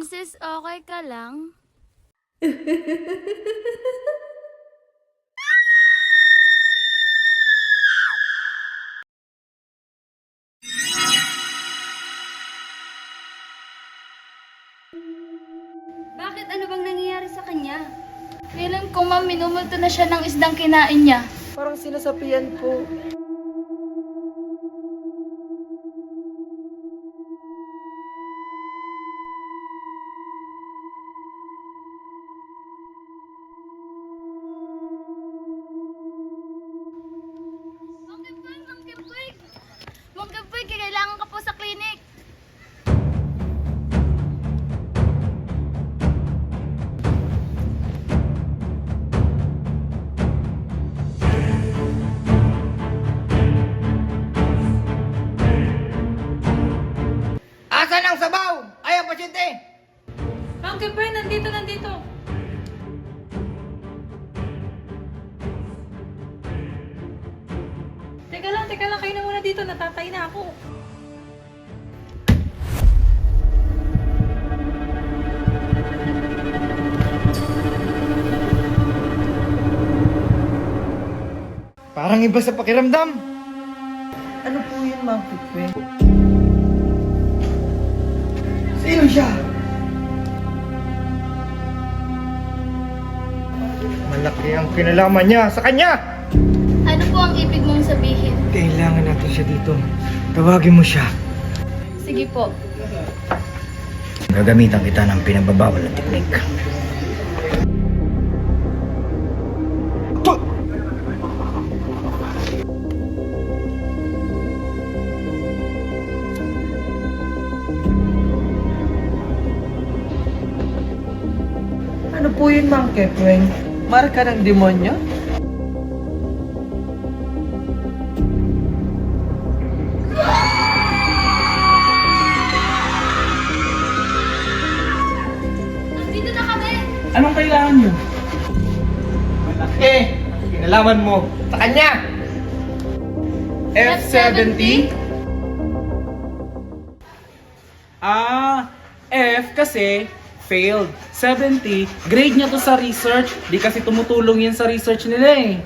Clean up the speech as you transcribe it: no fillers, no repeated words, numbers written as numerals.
Sis, okay ka lang? Bakit? Ano bang nangyayari sa kanya? Feeling ko ma'am, minumulto na siya ng isdang kinain niya. Parang sinasapian po. Ma'am Kempoy, kailangan ka po sa clinic. Asan ang sabaw? Ayaw, pasyente! Ma'am Kempoy, nandito. Teka lang, kayo na muna dito, natatay na ako. Parang iba sa pakiramdam. Ano po yun, Ma'am Kikwe? Sino siya? Malaki ang kinalaman niya sa kanya! Ano po ang ibig mong sabihin? Kailangan natin siya dito. Tawagin mo siya. Sige po. Gagamitan kita ng pinagbabawal na teknik. Ano po yun, Mang Kepweng? Marka ng demonyo? Nandito na kami! Anong kailangan nyo? Malaki! Kinalaman mo sa kanya! F70? F kasi failed. 70, grade niya to sa research. Di kasi tumutulong yan sa research nila eh.